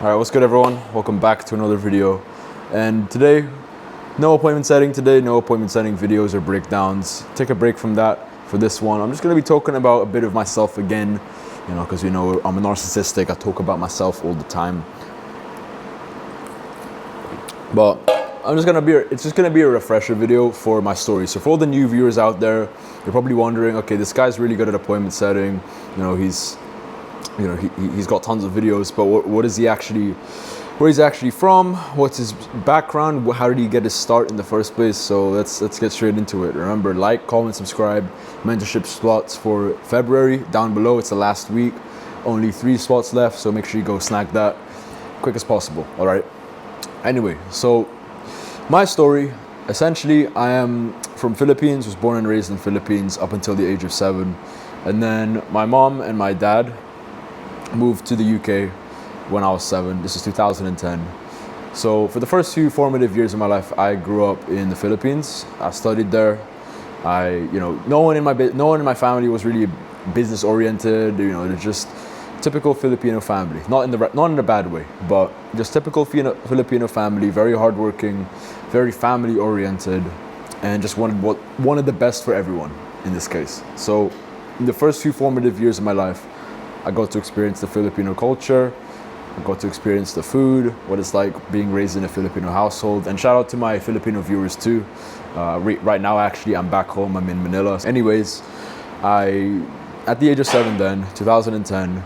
Alright, what's good everyone? Welcome back to another video. And today, no appointment setting videos or breakdowns. Take a break from that for this one. I'm just going to be talking about a bit of myself again, because I'm a narcissistic. I talk about myself all the time. But it's just gonna be a refresher video for my story. So for all the new viewers out there, you're probably wondering, okay, this guy's really good at appointment setting. He's got tons of videos, but where he's actually from, what's his background, how did he get his start in the first place? So let's get straight into it. Remember, like, comment, subscribe. Mentorship slots for February down below. It's the last week, only 3 spots left, so make sure you go snag that quick as possible. All right. Anyway, so my story, essentially, I am from Philippines, was born and raised in Philippines up until the age of 7. And then my mom and my dad moved to the UK when I was 7. This is 2010. So for the first few formative years of my life, I grew up in the Philippines. I studied there. No one in my family was really business oriented. They're just typical Filipino family, not in a bad way, but just typical Filipino family, very hardworking, very family oriented, and just wanted the best for everyone in this case. So in the first few formative years of my life, I got to experience the Filipino culture. I got to experience the food, what it's like being raised in a Filipino household. And shout out to my Filipino viewers too. Right now, actually, I'm back home. I'm in Manila. Anyways, at the age of 7 then, 2010,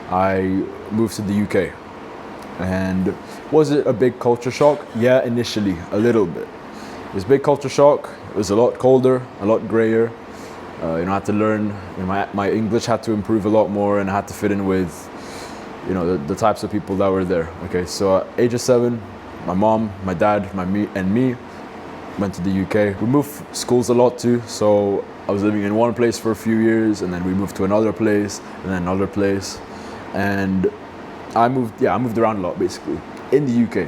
I moved to the UK. And was it a big culture shock? Yeah, initially, a little bit. It was a big culture shock. It was a lot colder, a lot grayer. I had to learn, my English had to improve a lot more, and I had to fit in with, the types of people that were there. Okay, so at age of 7, my mom, my dad, me went to the UK. We moved schools a lot too, so I was living in one place for a few years, and then we moved to another place, and then another place. And I moved around a lot, basically, in the UK.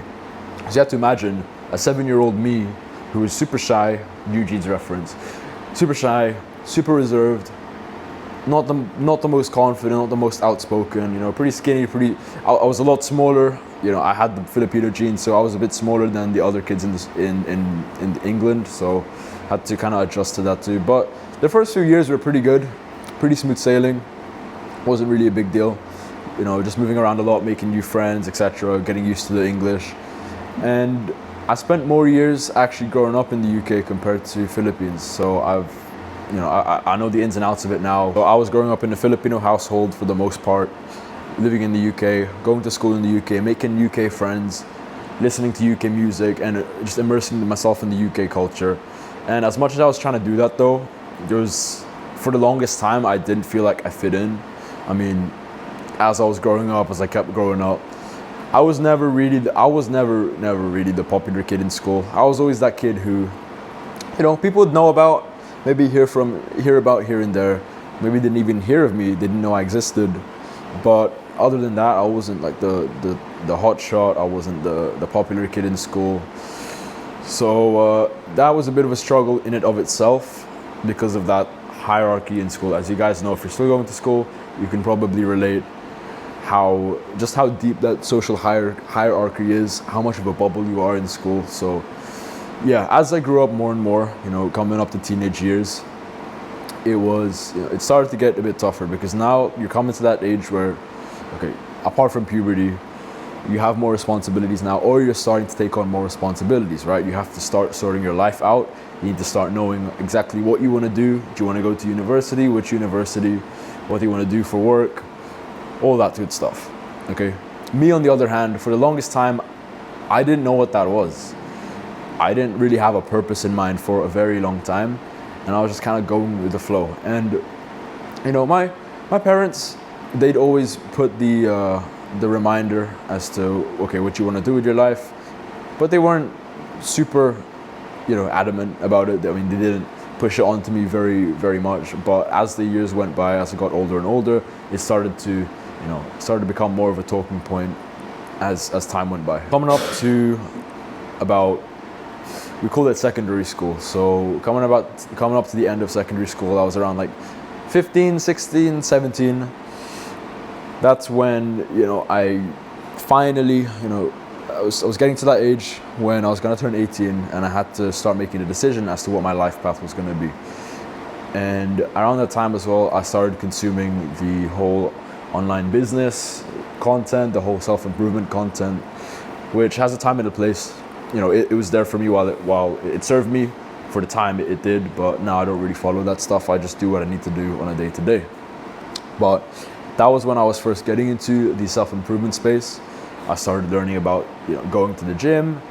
So you have to imagine a 7-year-old me who was super shy, Eugene's reference, super shy, super reserved, not the most confident, not the most outspoken, pretty skinny, I was a lot smaller. I had the Filipino genes, so I was a bit smaller than the other kids in England, so had to kind of adjust to that too. But the first few years were pretty good, pretty smooth sailing. Wasn't really a big deal. Just moving around a lot, making new friends, etc., getting used to the English. And I spent more years actually growing up in the UK compared to Philippines. So I know the ins and outs of it now. So I was growing up in a Filipino household for the most part, living in the UK, going to school in the UK, making UK friends, listening to UK music, and just immersing myself in the UK culture. And as much as I was trying to do that though, for the longest time, I didn't feel like I fit in. As I was growing up, as I kept growing up, I was never really the popular kid in school. I was always that kid who, people would know about, maybe hear about here and there. Maybe didn't even hear of me, didn't know I existed. But other than that, I wasn't like the hot shot. I wasn't the popular kid in school. So that was a bit of a struggle in and of itself because of that hierarchy in school. As you guys know, if you're still going to school, you can probably relate how deep that social hierarchy is, how much of a bubble you are in school. So yeah, as I grew up more and more, coming up to teenage years, it started to get a bit tougher because now you're coming to that age where, okay, apart from puberty, you have more responsibilities now, or you're starting to take on more responsibilities, right? You have to start sorting your life out. You need to start knowing exactly what you want to do. Do you want to go to university? Which university? What do you want to do for work? All that good stuff, okay? Me, on the other hand, for the longest time, I didn't know what that was. I didn't really have a purpose in mind for a very long time, and I was just kind of going with the flow. And, my parents, they'd always put the reminder as to, okay, what you want to do with your life, but they weren't super, adamant about it. They didn't push it onto me very, very much. But as the years went by, as I got older and older, it started to become more of a talking point as time went by. Coming up to about, we call it secondary school. So coming up to the end of secondary school, I was around like 15, 16, 17. That's when, I finally, I was getting to that age when I was gonna turn 18, and I had to start making a decision as to what my life path was gonna be. And around that time as well, I started consuming the whole online business content, the whole self-improvement content, which has a time and a place. It was there for me while it served me for the time it did, but now I don't really follow that stuff. I just do what I need to do on a day-to-day. But that was when I was first getting into the self-improvement space. I started learning about going to the gym,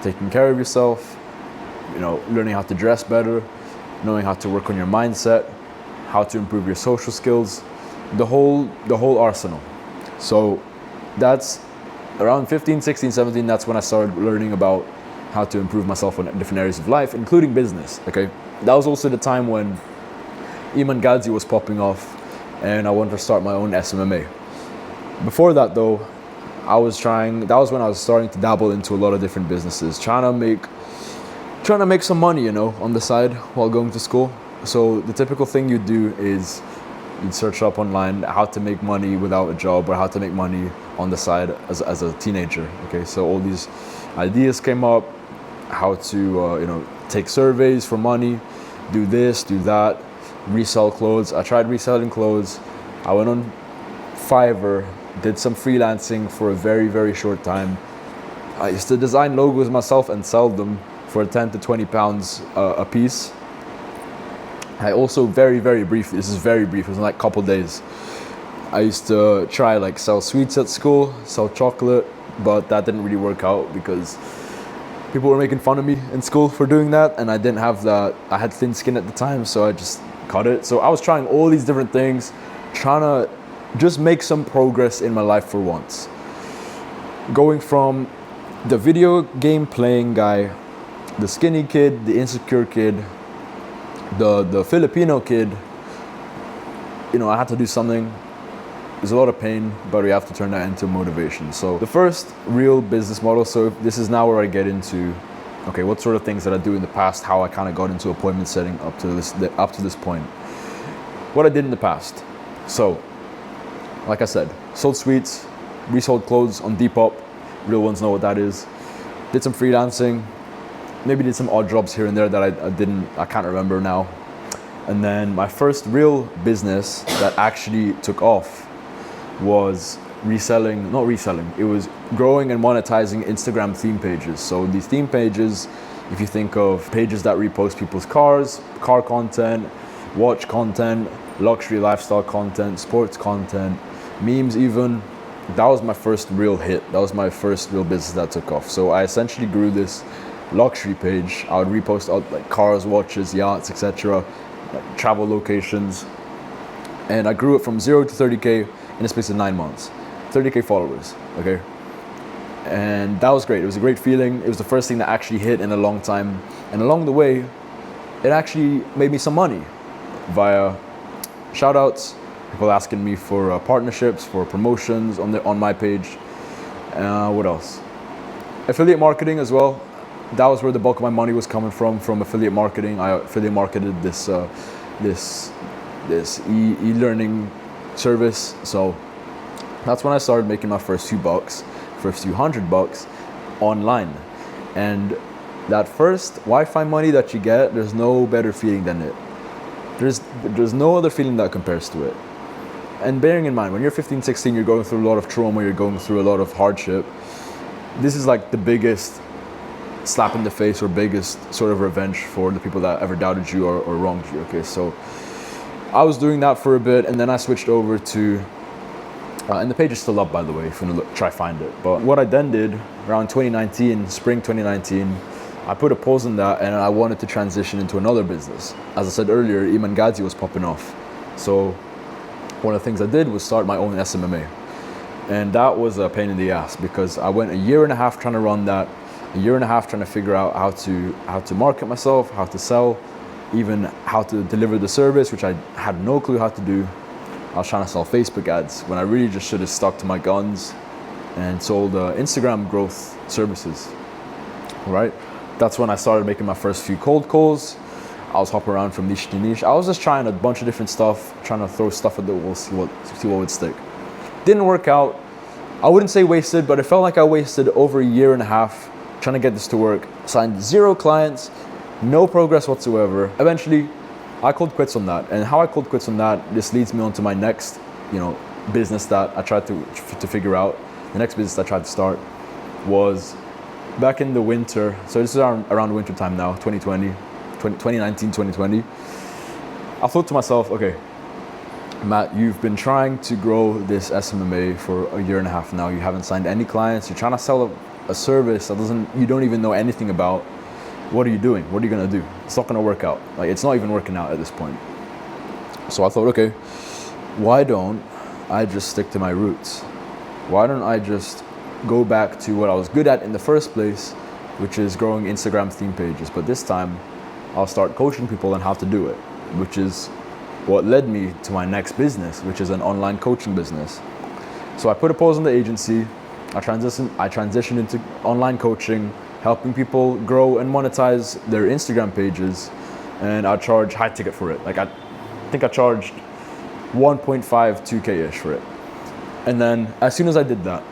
taking care of yourself, learning how to dress better, knowing how to work on your mindset, how to improve your social skills, the whole arsenal. So that's around 15, 16, 17, that's when I started learning about how to improve myself in different areas of life, including business, okay? That was also the time when Iman Gadzi was popping off, and I wanted to start my own SMMA. Before that though, that was when I was starting to dabble into a lot of different businesses, trying to make some money, on the side while going to school. So the typical thing you'd do is you'd search up online how to make money without a job, or how to make money on the side as a teenager. Okay, so all these ideas came up, how to take surveys for money, do this, do that, resell clothes. I tried reselling clothes. I went on Fiverr, did some freelancing for a very, very short time. I used to design logos myself and sell them for 10 to 20 pounds a piece. I also very, very briefly, this is very brief, it was like a couple days, I used to try sell sweets at school, sell chocolate, but that didn't really work out because people were making fun of me in school for doing that, and I didn't have that. I had thin skin at the time, so I just cut it. So I was trying all these different things, trying to just make some progress in my life for once. Going from the video game playing guy, the skinny kid, the insecure kid, the Filipino kid, I had to do something. There's a lot of pain, but we have to turn that into motivation. So the first real business model, so this is now where I get into, okay, what sort of things that I do in the past, how I kind of got into appointment setting up to this point. What I did in the past. So, like I said, sold sweets, resold clothes on Depop. Real ones know what that is. Did some freelancing, maybe did some odd jobs here and there that I can't remember now. And then my first real business that actually took off was it was growing and monetizing Instagram theme pages. So these theme pages, if you think of pages that repost people's cars, car content, watch content, luxury lifestyle content, sports content, memes even, that was my first real hit. That was my first real business that took off. So I essentially grew this luxury page. I would repost cars, watches, yachts, etc., travel locations, and I grew it from 0 to 30K in a space of 9 months. 30K followers, okay? And that was great. It was a great feeling. It was the first thing that actually hit in a long time. And along the way, it actually made me some money via shout outs, people asking me for partnerships, for promotions on my page. What else? Affiliate marketing as well. That was where the bulk of my money was coming from affiliate marketing. I affiliate marketed this e-learning service. So that's when I started making my first few $100 online. And that first Wi-Fi money that you get, there's no better feeling than it. There's no other feeling that compares to it. And bearing in mind, when you're 15, 16, you're going through a lot of trauma, you're going through a lot of hardship. This is like the biggest slap in the face or biggest sort of revenge for the people that ever doubted you or wronged you, okay? So I was doing that for a bit, and then I switched over to, and the page is still up, by the way, if you want to try find it. But what I then did around 2019, spring 2019, I put a pause on that, and I wanted to transition into another business. As I said earlier, Iman Gadzi was popping off. So one of the things I did was start my own SMMA. And that was a pain in the ass because I went a year and a half trying to run that, a year and a half trying to figure out how to market myself, how to sell, even how to deliver the service, which I had no clue how to do. I was trying to sell Facebook ads when I really just should have stuck to my guns and sold Instagram growth services, right? That's when I started making my first few cold calls. I was hopping around from niche to niche. I was just trying a bunch of different stuff, trying to throw stuff at the wall, see what would stick. Didn't work out. I wouldn't say wasted, but it felt like I wasted over a year and a half trying to get this to work. Signed 0 clients, no progress whatsoever. Eventually, I called quits on that. And how I called quits on that, this leads me on to my next, business that I tried to figure out. The next business I tried to start was back in the winter. So this is around winter time now, 2019, 2020. I thought to myself, okay, Matt, you've been trying to grow this SMMA for a year and a half now. You haven't signed any clients. You're trying to sell a service that you don't even know anything about. What are you doing? What are you gonna do? It's not gonna work out. Like, it's not even working out at this point. So I thought, okay, why don't I just stick to my roots? Why don't I just go back to what I was good at in the first place, which is growing Instagram theme pages. But this time, I'll start coaching people on how to do it, which is what led me to my next business, which is an online coaching business. So I put a pause on the agency. I transitioned into online coaching, helping people grow and monetize their Instagram pages, and I charge high ticket for it. Like, I think I charged 1.5, 2K-ish for it. And then as soon as I did that,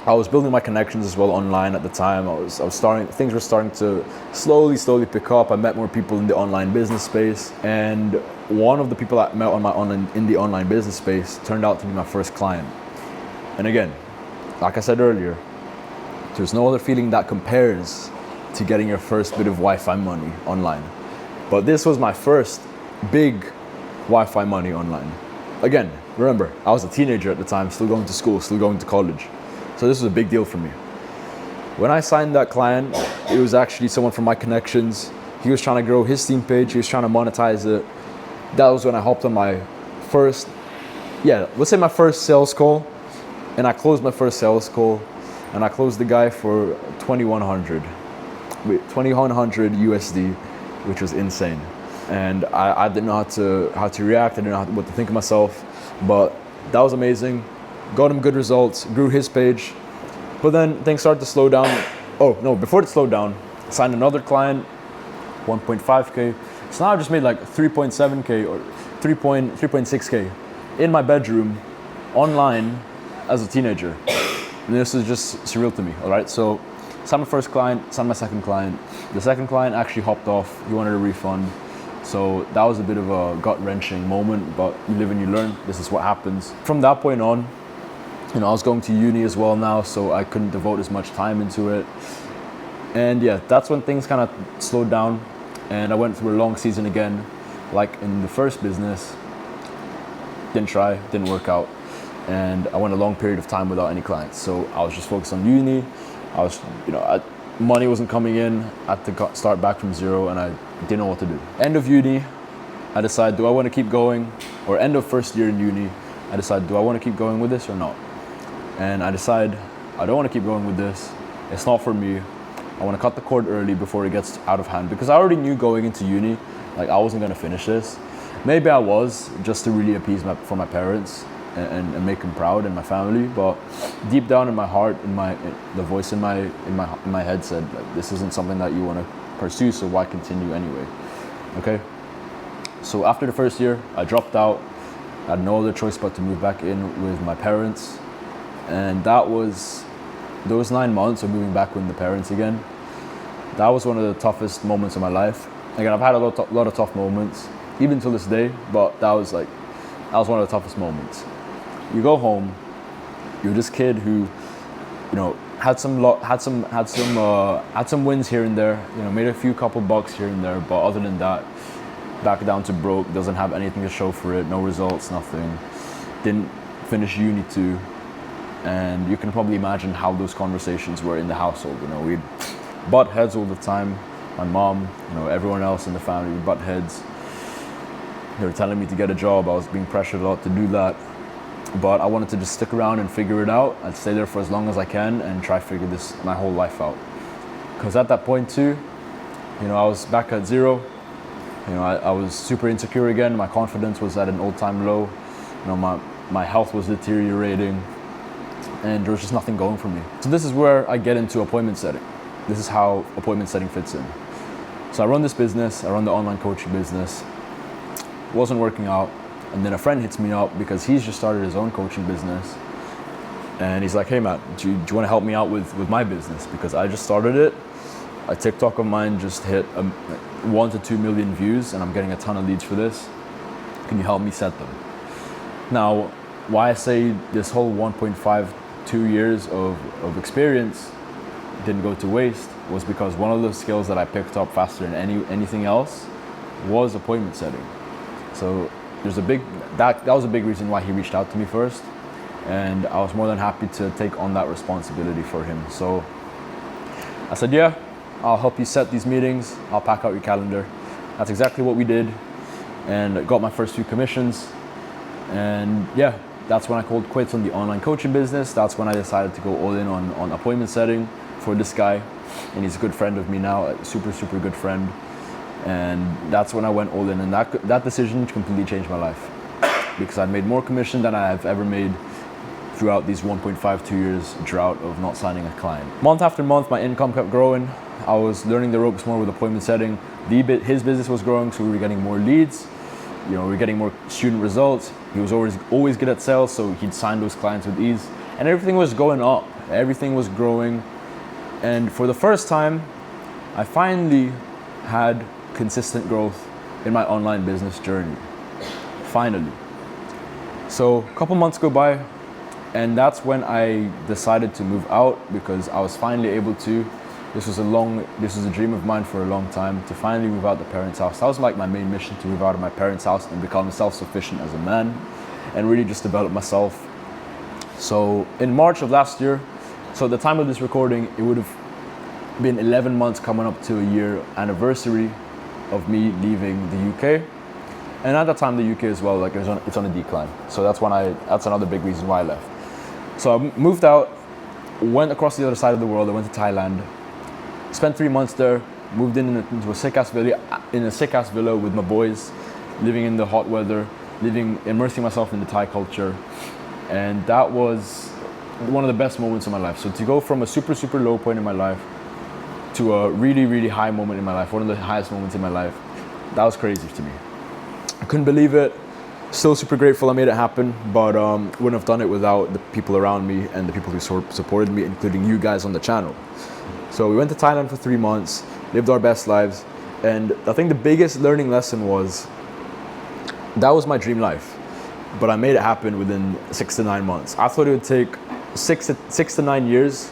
I was building my connections as well online at the time. Things were starting to slowly pick up. I met more people in the online business space, and one of the people I met in the online business space turned out to be my first client. And again, like I said earlier, there's no other feeling that compares to getting your first bit of Wi-Fi money online. But this was my first big Wi-Fi money online. Again, remember, I was a teenager at the time, still going to school, still going to college. So this was a big deal for me. When I signed that client, it was actually someone from my connections. He was trying to grow his theme page. He was trying to monetize it. That was when I hopped on my first sales call. And I closed my first sales call. And I closed the guy for 2,100 USD, which was insane. And I didn't know how to react. I didn't know what to think of myself. But that was amazing. Got him good results, grew his page. But then things started to slow down. Oh, no, before it slowed down, signed another client, 1.5K. So now I just made like 3.7K or 3.6K in my bedroom, online, as a teenager. And this is just surreal to me, all right? So signed my first client, signed my second client. The second client actually hopped off. He wanted a refund. So that was a bit of a gut-wrenching moment, but you live and you learn. This is what happens. From that point on, I was going to uni as well now, so I couldn't devote as much time into it. And yeah, that's when things kind of slowed down, and I went through a long season again, like in the first business. Didn't work out, and I went a long period of time without any clients. So I was just focused on uni. Money wasn't coming in. I had to start back from zero, and I didn't know what to do. End of uni, I decided, do I want to keep going? Or end of first year in uni, I decided, do I want to keep going with this or not? And I decided, I don't want to keep going with this. It's not for me. I want to cut the cord early before it gets out of hand, because I already knew going into uni, like, I wasn't going to finish this. Maybe I was, just to really appease my parents and make them proud and my family, but deep down in my heart, the voice in my head said, like, this isn't something that you want to pursue, so why continue anyway? Okay. So after the first year, I dropped out. I had no other choice but to move back in with my parents, and that was those 9 months of moving back with the parents again. That was one of the toughest moments of my life. Again, I've had a lot of tough moments, even till this day, but that was one of the toughest moments. You go home, you're this kid who, had some wins here and there, made a couple bucks here and there, but other than that, back down to broke, doesn't have anything to show for it, no results, nothing. Didn't finish uni too, and you can probably imagine how those conversations were in the household. We'd butt heads all the time. My mom, everyone else in the family, we'd butt heads. They were telling me to get a job. I was being pressured a lot to do that. But I wanted to just stick around and figure it out. I'd stay there for as long as I can and try to figure my whole life out. Because at that point too, I was back at zero. I was super insecure again. My confidence was at an all-time low. My health was deteriorating, and there was just nothing going for me. So this is where I get into appointment setting. This is how appointment setting fits in. So I run this business. I run the online coaching business. Wasn't working out. And then a friend hits me up because he's just started his own coaching business. And he's like, hey Matt, do you want to help me out with my business? Because I just started it. A TikTok of mine just hit 1 to 2 million views and I'm getting a ton of leads for this. Can you help me set them? Now, why I say this whole 2 years of experience didn't go to waste was because one of the skills that I picked up faster than anything else was appointment setting. So there's that was a big reason why he reached out to me first. And I was more than happy to take on that responsibility for him. So I said, yeah, I'll help you set these meetings. I'll pack out your calendar. That's exactly what we did. And I got my first few commissions. And yeah, that's when I called quits on the online coaching business. That's when I decided to go all in on appointment setting for this guy. And he's a good friend of me now, a super, super good friend. And that's when I went all in. And that decision completely changed my life because I'd made more commission than I have ever made throughout these 1.5, 2 years drought of not signing a client. Month after month, my income kept growing. I was learning the ropes more with appointment setting. His business was growing, so we were getting more leads. We were getting more student results. He was always good at sales, so he'd sign those clients with ease. And everything was going up. Everything was growing. And for the first time, I finally had consistent growth in my online business journey. Finally. So a couple months go by, and that's when I decided to move out because I was finally able to. This was a dream of mine for a long time, to finally move out the parents' house. That was like my main mission, to move out of my parents' house and become self-sufficient as a man and really just develop myself. So in March of last year, so at the time of this recording, it would have been 11 months coming up to a year anniversary of me leaving the UK. And at that time, the UK as well, like it's on a decline. So that's another big reason why I left. So I moved out, went across the other side of the world. I went to Thailand, spent 3 months there, moved into a sick ass villa with my boys, living in the hot weather, immersing myself in the Thai culture. And that was one of the best moments of my life. So to go from a super, super low point in my life to a really, really high moment in my life, one of the highest moments in my life, that was crazy to me. I couldn't believe it. Still super grateful I made it happen, but wouldn't have done it without the people around me and the people who supported me, including you guys on the channel. So we went to Thailand for 3 months, lived our best lives, and I think the biggest learning lesson was that was my dream life, but I made it happen within 6 to 9 months. I thought it would take 6 to 9 years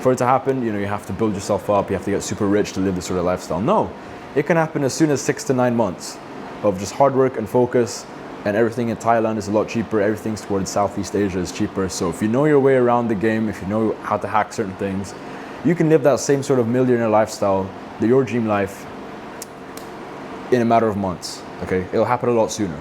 for it to happen. You have to build yourself up, you have to get super rich to live this sort of lifestyle. No, it can happen as soon as 6 to 9 months of just hard work and focus. And everything in Thailand is a lot cheaper. Everything towards Southeast Asia is cheaper. So if you know your way around the game, if you know how to hack certain things, you can live that same sort of millionaire lifestyle, your dream life, in a matter of months. Okay, it'll happen a lot sooner,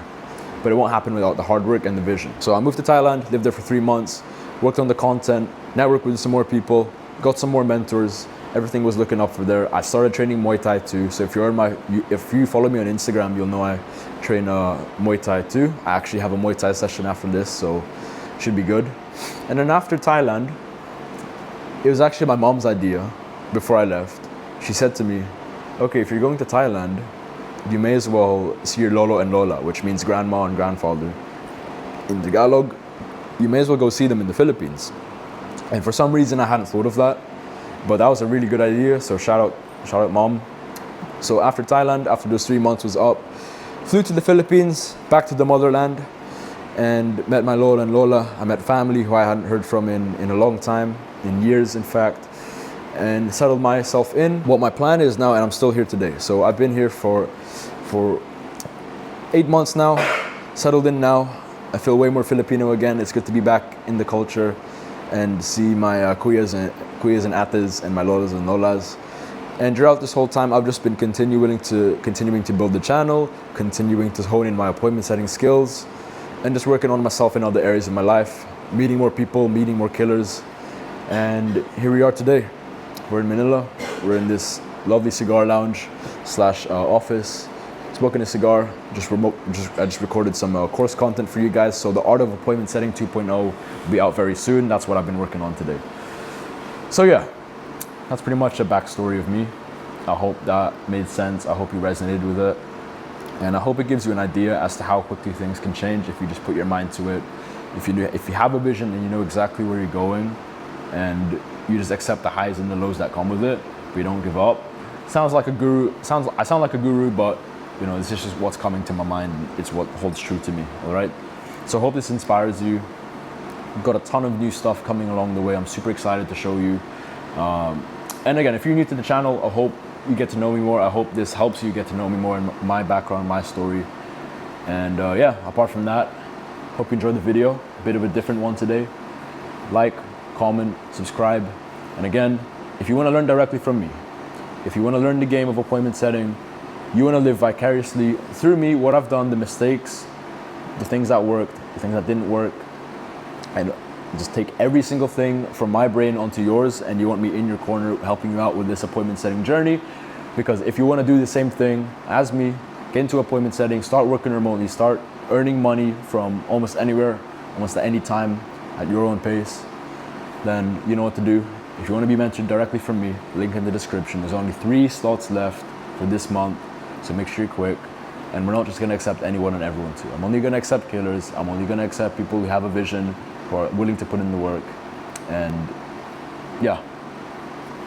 but it won't happen without the hard work and the vision. So I moved to Thailand, lived there for 3 months, worked on the content, networked with some more people, got some more mentors. Everything was looking up for there. I started training Muay Thai too. So if you follow me on Instagram, you'll know I train Muay Thai too. I actually have a Muay Thai session after this, so should be good. And then after Thailand, it was actually my mom's idea before I left. She said to me, okay, if you're going to Thailand, you may as well see your Lolo and Lola, which means grandma and grandfather. In Tagalog, you may as well go see them in the Philippines. And for some reason, I hadn't thought of that. But that was a really good idea, so shout out mom. So after Thailand, after those 3 months was up, flew to the Philippines, back to the motherland, and met my Lola and Lola. I met family who I hadn't heard from in a long time, in years in fact, and settled myself in. What my plan is now, and I'm still here today. So I've been here for 8 months now, settled in now. I feel way more Filipino again. It's good to be back in the culture and see my kuyas and ates and my lolas and lolas. And throughout this whole time, I've just been continuing to build the channel, continuing to hone in my appointment setting skills, and just working on myself in other areas of my life, meeting more people, meeting more killers. And here we are today. We're in Manila. We're in this lovely cigar lounge / office, smoking a cigar. I just recorded some course content for you guys. So the Art of Appointment Setting 2.0 will be out very soon. That's what I've been working on today. So yeah, that's pretty much a backstory of me. I hope that made sense. I hope you resonated with it. And I hope it gives you an idea as to how quickly things can change if you just put your mind to it if you have a vision and you know exactly where you're going, and you just accept the highs and the lows that come with it, but you don't give up. Sounds like a guru. I sound like a guru, but you know, this is just what's coming to my mind. It's what holds true to me. All right. So I hope this inspires you. We've got a ton of new stuff coming along the way. I'm super excited to show you. And again, if you're new to the channel, I hope you get to know me more. I hope this helps you get to know me more and my background, my story. And yeah, apart from that, hope you enjoyed the video. A bit of a different one today. Like, comment, subscribe. And again, if you want to learn directly from me, if you want to learn the game of appointment setting, you want to live vicariously through me, what I've done, the mistakes, the things that worked, the things that didn't work, and just take every single thing from my brain onto yours, and you want me in your corner helping you out with this appointment setting journey. Because if you want to do the same thing as me, get into appointment setting, start working remotely, start earning money from almost anywhere, almost at any time, at your own pace, then you know what to do. If you want to be mentored directly from me, link in the description. There's only 3 slots left for this month, so make sure you're quick. And we're not just going to accept anyone and everyone too. I'm only going to accept killers. I'm only going to accept people who have a vision, who are willing to put in the work. And yeah,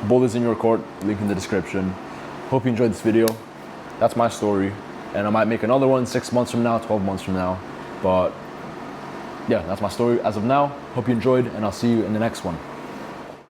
ball is in your court, link in the description. Hope you enjoyed this video. That's my story. And I might make another one 6 months from now, 12 months from now. But yeah, that's my story as of now. Hope you enjoyed, and I'll see you in the next one.